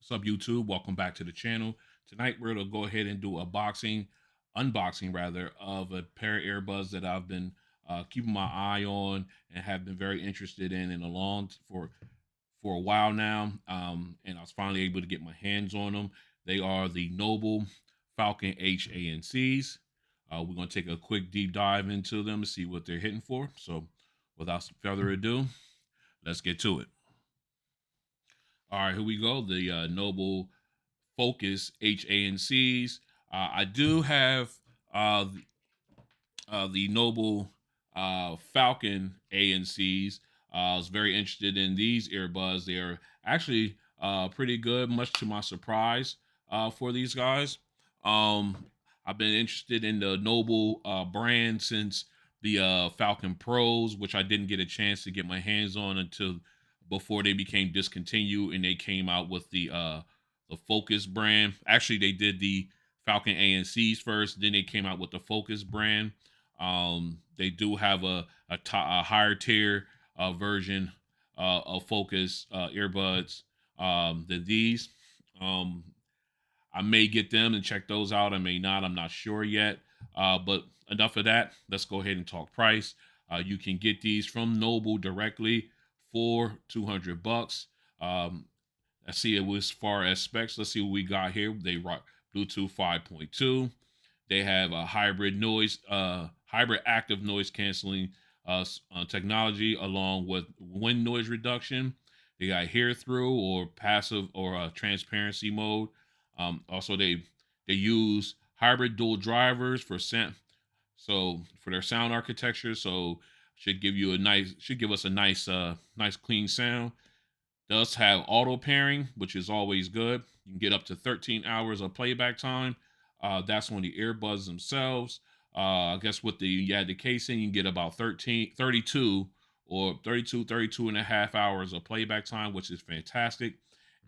What's up, YouTube? Welcome back to the channel. Tonight we're gonna go ahead and do a unboxing rather, of a pair of earbuds that I've been keeping my eye on and have been very interested in for a while now. And I was finally able to get my hands on them. They are the Noble FoKus H-ANCs. We're gonna take a quick deep dive into them to see what they're hitting for. So, without further ado, let's get to it. All right, here we go. The Noble FoKus H-ANCs. I do have the Noble Falcon ANCs. I was very interested in these earbuds. They are actually pretty good, much to my surprise for these guys. Um, I've been interested in the Noble brand since the Falcon Pros, which I didn't get a chance to get my hands on until before they became discontinued and they came out with the FoKus brand. Actually, they did the Falcon ANCs first, then they came out with the FoKus brand. They do have a higher tier version of FoKus earbuds than these. Um, I may get them and check those out. I may not. I'm not sure yet. But enough of that. Let's go ahead and talk price. You can get these from Noble directly for $200. Let's see it as far as specs. Let's see what we got here. They rock Bluetooth 5.2. They have a hybrid active noise canceling technology along with wind noise reduction. They got hear through or passive or transparency mode. Also, they use hybrid dual drivers for for their sound architecture. So should give us a nice clean sound. Does have auto pairing, which is always good. You can get up to 13 hours of playback time. That's on the earbuds themselves. I guess with the casing, you can get about 32 and a half hours of playback time, which is fantastic.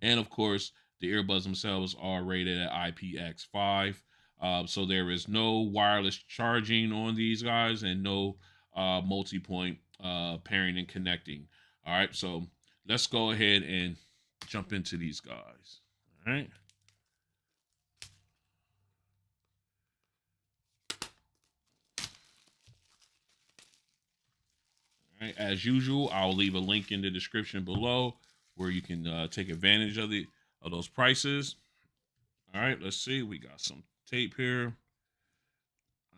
And of course, the earbuds themselves are rated at IPX5. So there is no wireless charging on these guys and no multi-point pairing and connecting. All right, so let's go ahead and jump into these guys. All right. All right. As usual, I'll leave a link in the description below where you can take advantage of those prices. All right. Let's see. We got some tape here.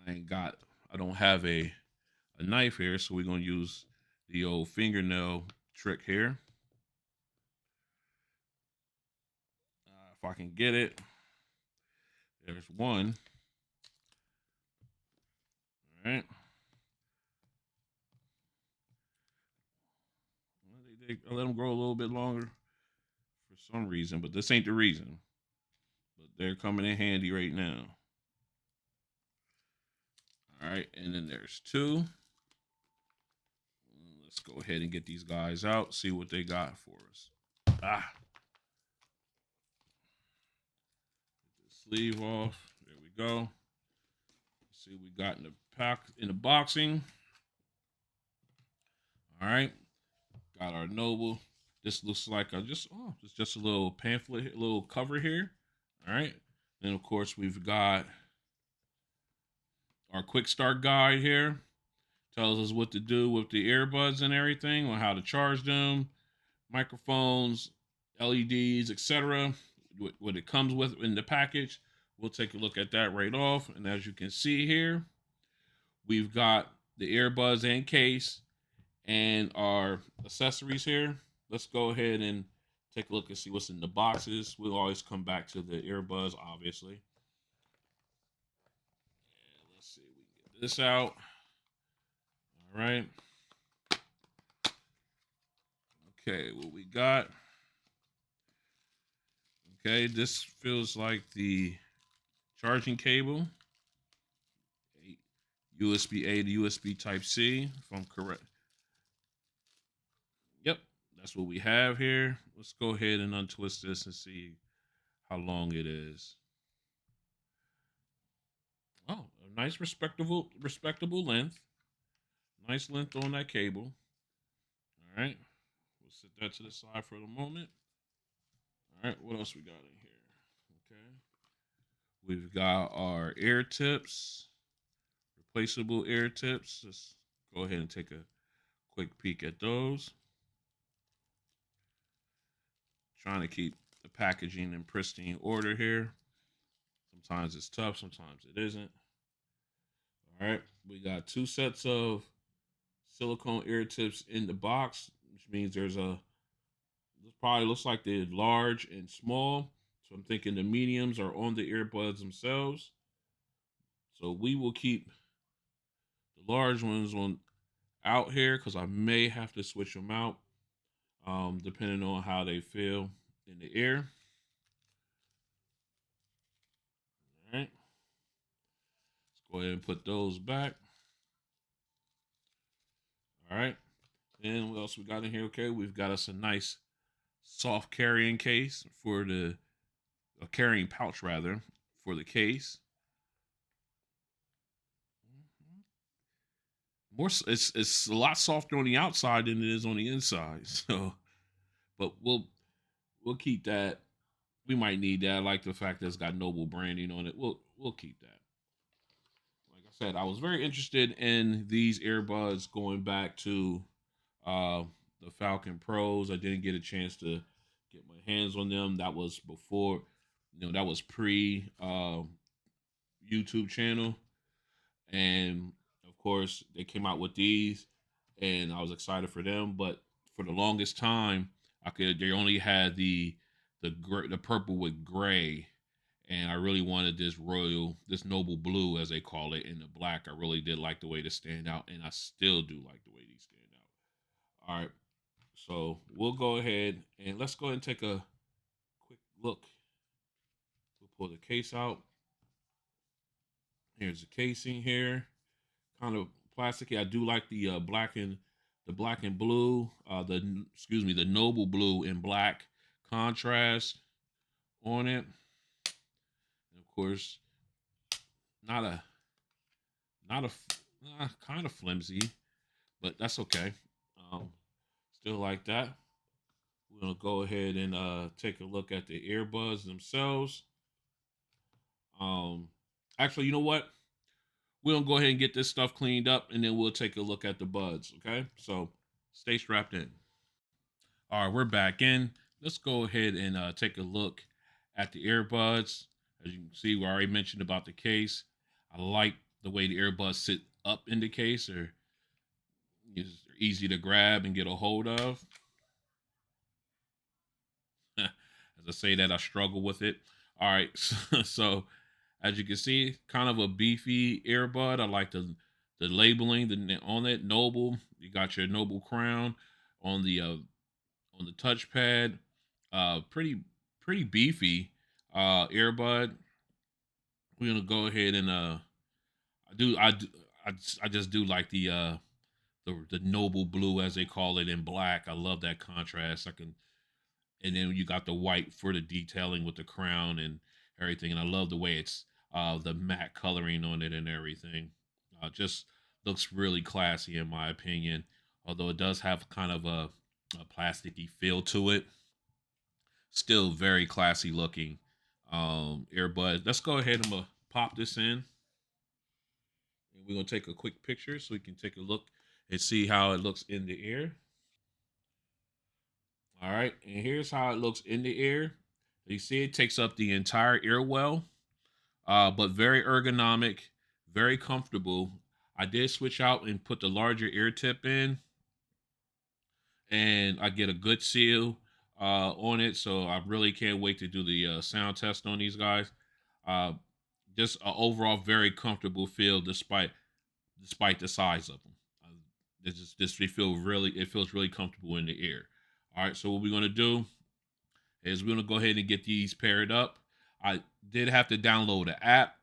I don't have a knife here, so we're gonna use the old fingernail trick here. If I can get it, there's one. All right. I let them grow a little bit longer for some reason, but this ain't the reason. But they're coming in handy right now. All right, and then there's two. Let's go ahead and get these guys out, see what they got for us. Get the sleeve off. There we go. Let's see what we got in the pack in the boxing. All right, got our Noble. This looks like it's just a little pamphlet, a little cover here. All right, then of course we've got our quick start guide here. Tells us what to do with the earbuds and everything, on how to charge them, microphones, LEDs, etc. What it comes with in the package. We'll take a look at that right off. And as you can see here, we've got the earbuds and case and our accessories here. Let's go ahead and take a look and see what's in the boxes. We'll always come back to the earbuds, obviously. And let's see, we can get this out. All right. Okay, what we got. Okay, this feels like the charging cable. USB A to USB Type C, if I'm correct. Yep, that's what we have here. Let's go ahead and untwist this and see how long it is. Oh, a nice respectable length. Nice length on that cable. All right. We'll set that to the side for the moment. All right, what else we got in here? Okay, we've got our ear tips, replaceable ear tips. Let's go ahead and take a quick peek at those. Trying to keep the packaging in pristine order here. Sometimes it's tough, sometimes it isn't. All right, we got 2 sets of silicone ear tips in the box, which means this probably looks like the large and small. So I'm thinking the mediums are on the earbuds themselves. So we will keep the large ones on out here because I may have to switch them out depending on how they feel in the ear. All right, let's go ahead and put those back. All right, and what else we got in here? Okay, we've got us a nice soft carrying case for a carrying pouch rather for the case. It's a lot softer on the outside than it is on the inside. So, but we'll keep that. We might need that. I like the fact that it's got Noble branding on it. We'll keep that. Like I said, I was very interested in these earbuds going back to uh, the Falcon Pros. I didn't get a chance to get my hands on them. That was before, that was pre YouTube channel, and of course they came out with these, and I was excited for them. But for the longest time, they only had the purple with gray, and I really wanted this noble blue as they call it in the black. I really did like the way they stand out, and I still do like the way these stand out. All right, so we'll go ahead and let's go ahead and take a quick look. We'll pull the case out. Here's the casing here, kind of plasticky. I do like the black and blue, the noble blue and black contrast on it. And of course, not a not a kind of flimsy, but that's okay. Um, Still like that. We're gonna go ahead and take a look at the earbuds themselves. Um, Actually, you know what? We'll go ahead and get this stuff cleaned up, and then we'll take a look at the buds. Okay, so stay strapped in. All right, we're back in. Let's go ahead and take a look at the earbuds. As you can see, we already mentioned about the case. I like the way the earbuds sit up in the case. They're easy to grab and get a hold of. As I say that, I struggle with it. All right, so as you can see, kind of a beefy earbud. I like the labeling on it. Noble. You got your Noble crown on the touchpad. Pretty beefy earbud. We're gonna go ahead and I do I do, I just do like the noble blue as they call it in black. I love that contrast. And then you got the white for the detailing with the crown and everything. And I love the way it's the matte coloring on it and everything. Just looks really classy in my opinion. Although it does have kind of a plasticky feel to it, still very classy looking earbud. Let's go ahead and pop this in, and we're gonna take a quick picture so we can take a look and see how it looks in the ear. All right, and here's how it looks in the ear. You see it takes up the entire ear well, but very ergonomic, very comfortable. I did switch out and put the larger ear tip in, and I get a good seal on it. So I really can't wait to do the sound test on these guys. Uh, just an overall very comfortable feel despite the size of them. It feels really comfortable in the ear. All right, so what we're gonna do is we're gonna go ahead and get these paired up. I did have to download an app,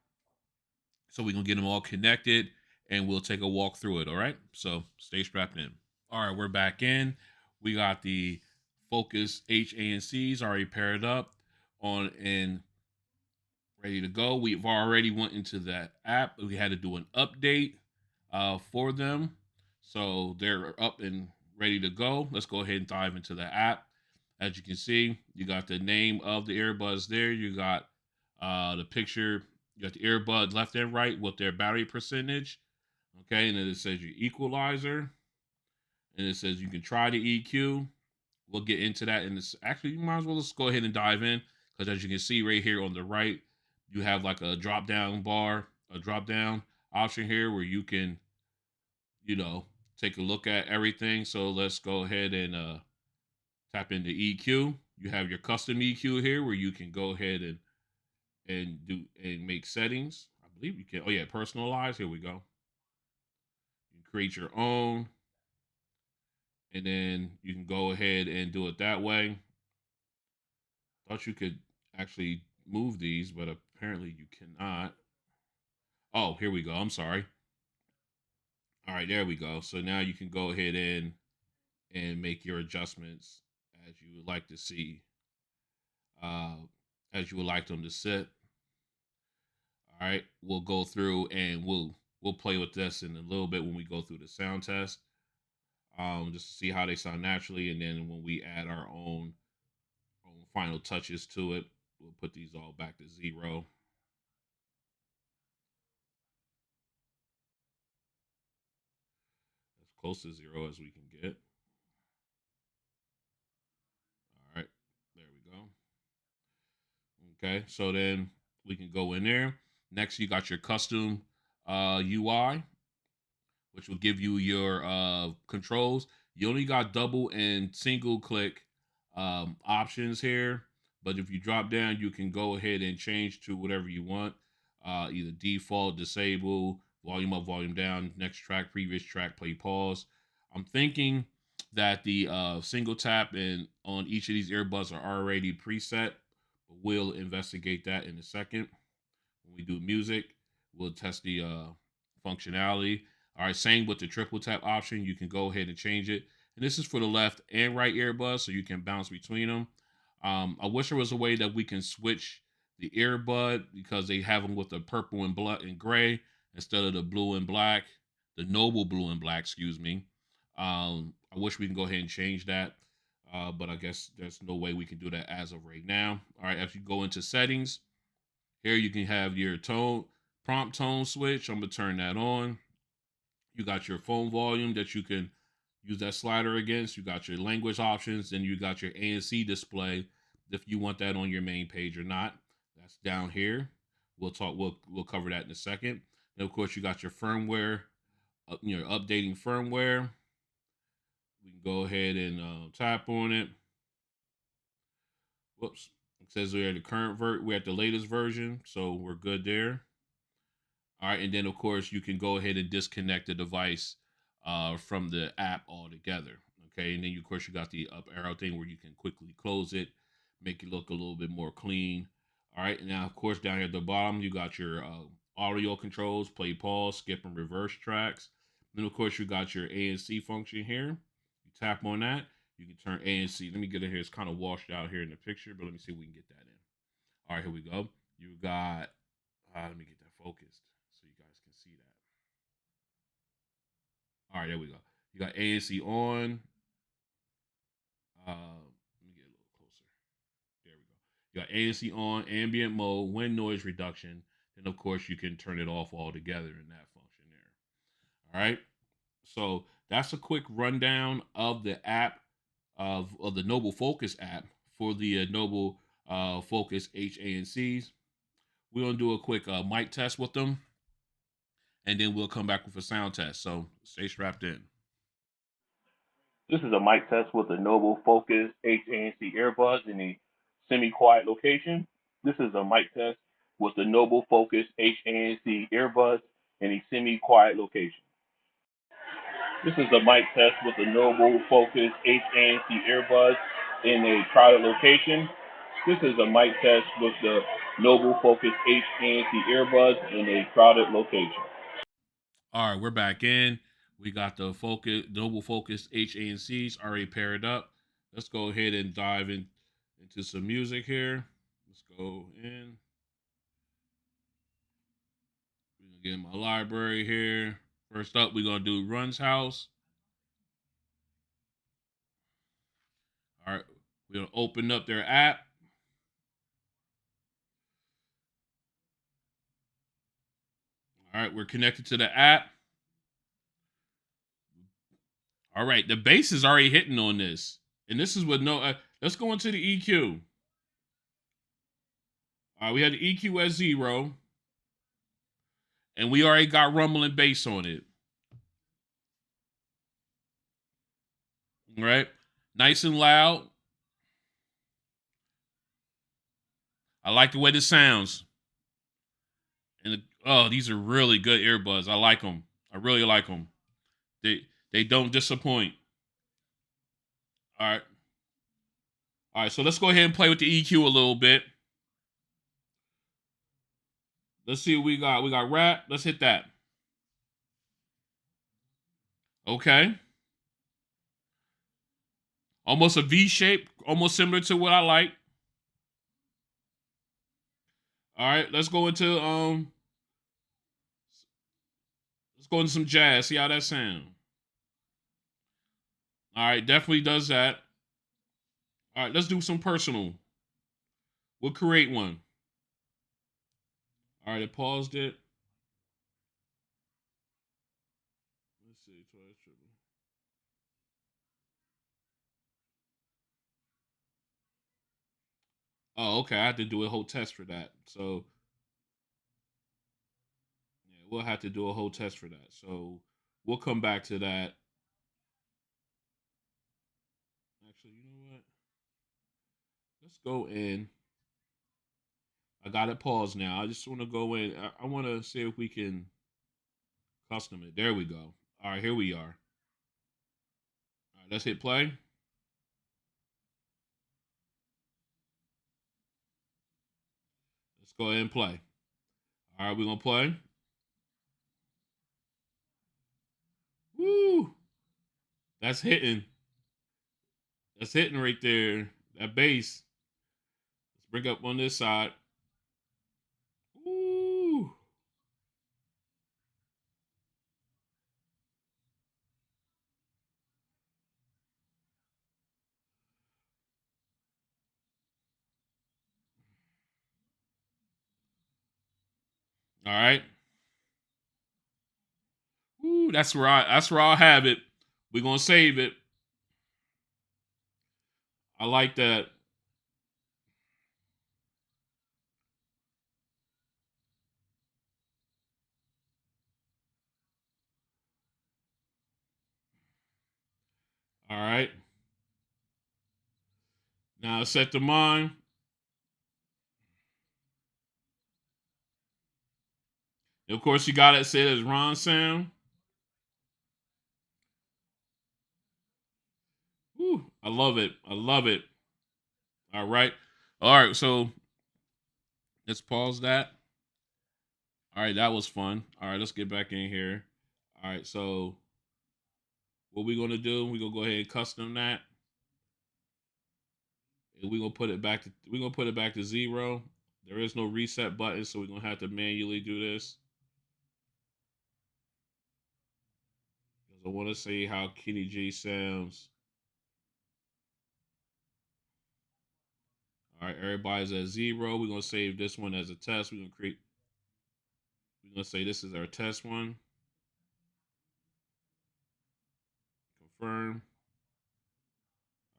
so we're gonna get them all connected, and we'll take a walk through it. All right, so stay strapped in. All right, we're back in. We got the FoKus H-ANCs already paired up on and ready to go. We've already went into that app. We had to do an update for them, so they're up and ready to go. Let's go ahead and dive into the app. As you can see, you got the name of the earbuds there. You got the picture. You got the earbud left and right with their battery percentage. Okay, and then it says your equalizer. And it says you can try the EQ. We'll get into that in this. Actually, you might as well just go ahead and dive in, because as you can see right here on the right, you have like a drop down bar, a drop down option here where you can, you know, take a look at everything. So let's go ahead and tap into EQ. You have your custom EQ here where you can go ahead and do and make settings. I believe you can. Oh yeah, personalize. Here we go. You can create your own, and then you can go ahead and do it that way. Thought you could actually move these, but apparently you cannot. Oh, here we go. I'm sorry. All right, there we go. So now you can go ahead and make your adjustments as you would like to see, uh, as you would like them to sit. All right, we'll go through and we'll play with this in a little bit when we go through the sound test, just to see how they sound naturally, and then when we add our own final touches to it, we'll put these all back to 0. As close to 0 as we can get. All right, there we go. Okay, so then we can go in there. Next, you got your custom UI, which will give you your controls. You only got double and single click options here, but if you drop down, you can go ahead and change to whatever you want. Either default, disable, volume up, volume down, next track, previous track, play, pause. I'm thinking that the single tap and on each of these earbuds are already preset, but we'll investigate that in a second. When we do music, we'll test the functionality. All right, same with the triple tap option. You can go ahead and change it. And this is for the left and right earbuds, so you can bounce between them. I wish there was a way that we can switch the earbud, because they have them with the purple and black and gray instead of the blue and black, the Noble blue and black, excuse me. I wish we can go ahead and change that, but I guess there's no way we can do that as of right now. All right, as you go into settings, here you can have your prompt tone switch. I'm gonna turn that on. You got your phone volume that you can use that slider against. You got your language options, and you got your ANC display if you want that on your main page or not. That's down here. We'll cover that in a second. And of course, you got your firmware, updating firmware. We can go ahead and tap on it. Whoops. It says we're at the we're at the latest version, so we're good there. All right, and then of course you can go ahead and disconnect the device from the app altogether. Okay, and then of course you got the up arrow thing where you can quickly close it, make it look a little bit more clean. All right, and now of course down here at the bottom you got your audio controls, play, pause, skip, and reverse tracks. Then of course you got your ANC function here. You tap on that, you can turn ANC. Let me get it here. It's kind of washed out here in the picture, but let me see if we can get that in. All right, here we go. You got. Let me get that focused so you guys can see that. All right, there we go. You got ANC on. Let me get a little closer. There we go. You got ANC on, ambient mode, wind noise reduction. Then of course you can turn it off altogether in that function there. All right. So that's a quick rundown of the app of the Noble FoKus app for the Noble FoKus H-ANCs. We're gonna do a quick mic test with them, and then we'll come back with a sound test. So stay strapped in. This is a mic test with the Noble FoKus H-ANC earbuds in a semi-quiet location. This is a mic test with the Noble FoKus H-ANC earbuds in a semi-quiet location. This is a mic test with the Noble FoKus H-ANC earbuds in a crowded location. This is a mic test with the Noble FoKus H-ANC earbuds in a crowded location. All right, we're back in. We got the Noble FoKus H-ANCs already paired up. Let's go ahead and dive into some music here. Let's go in. We're gonna get in my library here. First up, we're gonna do Run's House. All right, We're gonna open up their app. All right, we're connected to the app. All right, the bass is already hitting on this, and this is with no. Let's go into the EQ. All right, we had the EQ at 0, and we already got rumble and bass on it. All right, nice and loud. I like the way this sounds. And these are really good earbuds. I like them. I really like them. They don't disappoint. All right. All right, so let's go ahead and play with the EQ a little bit. Let's see what we got. We got rap. Let's hit that. Okay. Almost a V shape, almost similar to what I like. All right, let's go into some jazz. See how that sound. All right, definitely does that. All right, let's do some personal. We'll create one. All right, it paused it. Let's see. Oh, okay. I have to do a whole test for that. So, yeah, we'll have to do a whole test for that. So, we'll come back to that. Actually, you know what? Let's go in. I got it paused now. I just want to go in. I want to see if we can custom it. There we go. All right, here we are. All right, let's hit play. Let's go ahead and play. All right, we're going to play. Woo! That's hitting. That's hitting right there. That bass. Let's bring up on this side. Woo! All right. Woo, that's where I'll have it. We're gonna save it. I like that. All right. Now set the mind. And of course, you got it set as Ron sound. Woo, I love it. I love it. All right. All right. So let's pause that. All right, that was fun. All right, let's get back in here. All right, so what we're gonna do? We're gonna go ahead and custom that, and we're gonna put it back to 0. There is no reset button, so we're gonna have to manually do this. Because I want to see how Kenny G sounds. All right, everybody's at 0. We're gonna save this one as a test. We're gonna say this is our test one. Confirm.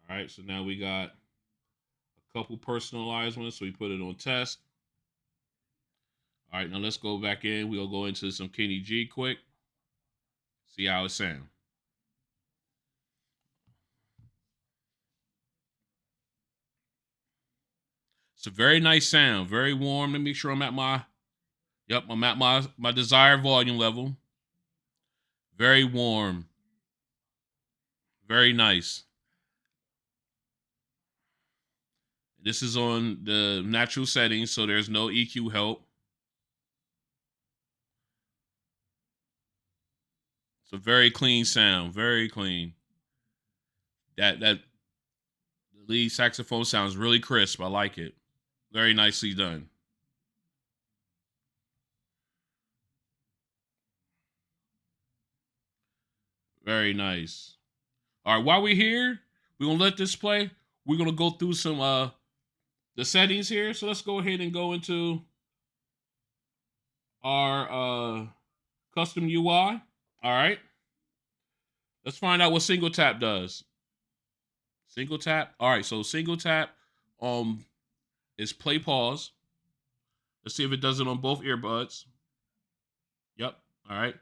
All right, so now we got a couple personalized ones, so we put it on test. All right, now let's go back in. We'll go into some Kenny G quick. See how it sounds. It's a very nice sound, very warm. Let me make sure I'm at my desired volume level. Very warm. Very nice. This is on the natural settings, so there's no EQ help. It's a very clean sound, very clean. That the lead saxophone sounds really crisp. I like it. Very nicely done. Very nice. All right, while we're here, we're gonna let this play. we're gonna go through some the settings here. So let's go ahead and go into our custom UI. All right. Let's find out what single tap does. Single tap. All right. So single tap is play pause. Let's see if it does it on both earbuds. Yep. All right.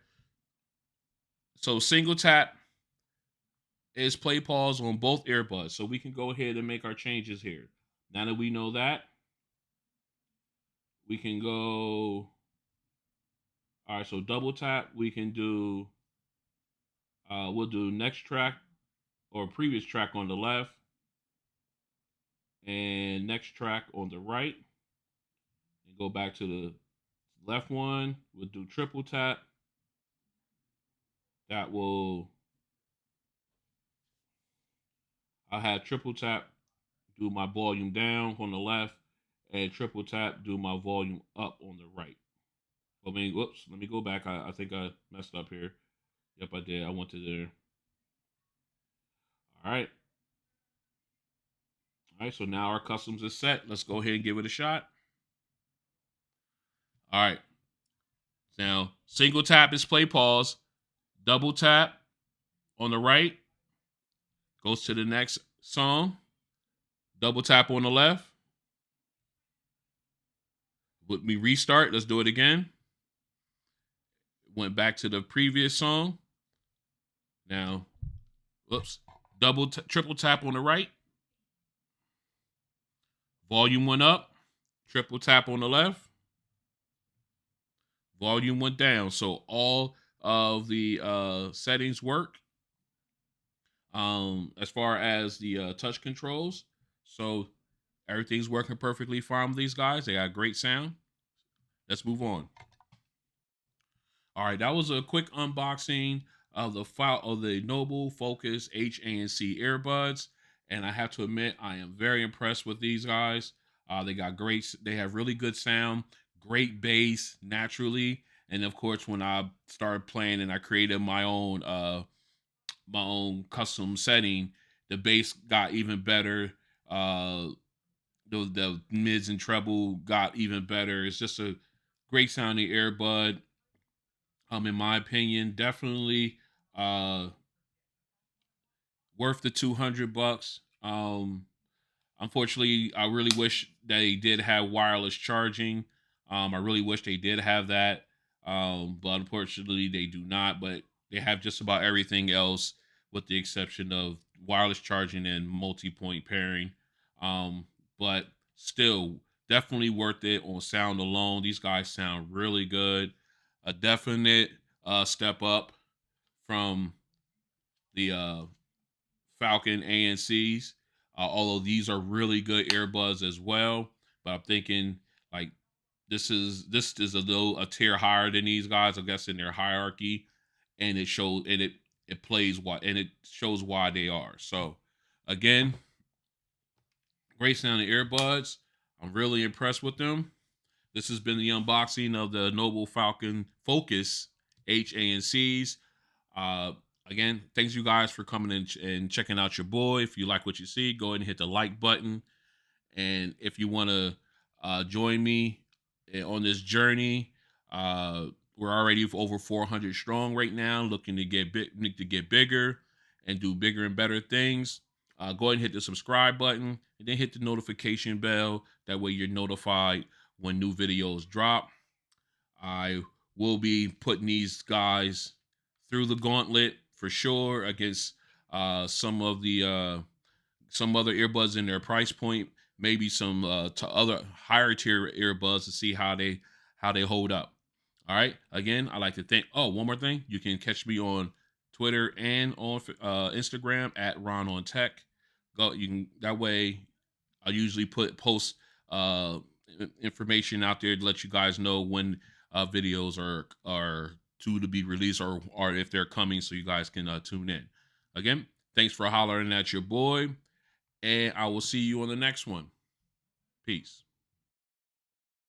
So single tap is play pause on both earbuds. So we can go ahead and make our changes here. Now that we know that, we can go. All right. So double tap. We can do. We'll do next track or previous track on the left, and next track on the right, and go back to the left one. We'll do triple tap. That will, I'll have triple tap do my volume down on the left, and triple tap do my volume up on the right. I mean, whoops, let me go back. I think I messed up here. Yep, I did. I went to there. All right. All right, so now our customs is set. Let's go ahead and give it a shot. All right. Now, single tap is play pause. Double tap on the right goes to the next song. Double tap on the left. Let me restart. Let's do it again. Went back to the previous song. Now, whoops. Triple tap on the right. Volume went up. Triple tap on the left. Volume went down. So all of the settings work. As far as the touch controls. So everything's working perfectly fine with these guys. They got great sound. Let's move on. All right, that was a quick unboxing of the Noble FoKus H-ANC earbuds, and I have to admit I am very impressed with these guys. They have really good sound, great bass naturally, and of course when I started playing and I created my own custom setting, the bass got even better. The mids and treble got even better. It's just a great sounding earbud. In my opinion, definitely worth the $200. Unfortunately, I really wish they did have wireless charging. I really wish they did have that. But unfortunately they do not, but they have just about everything else with the exception of wireless charging and multi-point pairing. But still definitely worth it on sound alone. These guys sound really good. A definite step up from the Falcon ANCs. Although these are really good earbuds as well, but I'm thinking like this is a tier higher than these guys, I guess, in their hierarchy, and it shows and it plays why and it shows why they are. So again, great sounding earbuds. I'm really impressed with them. This has been the unboxing of the Noble FoKus H-ANCs. Uh, Again, thanks you guys for coming in and checking out your boy. If you like what you see, go ahead and hit the like button. And if you want to join me on this journey, we're already over 400 strong right now, looking to get bigger and do bigger and better things. Go ahead and hit the subscribe button and then hit the notification bell. That way you're notified when new videos drop. I will be putting these guys through the gauntlet for sure against some other earbuds in their price point, maybe some other higher tier earbuds to see how they hold up. All right. Again, I like to thank. Oh, one more thing. You can catch me on Twitter and on Instagram at RonOnTech. Go. You can that way. I usually post information out there to let you guys know when videos are to be released or if they're coming, so you guys can tune in. Again, thanks for hollering at your boy, and I will see you on the next one. Peace.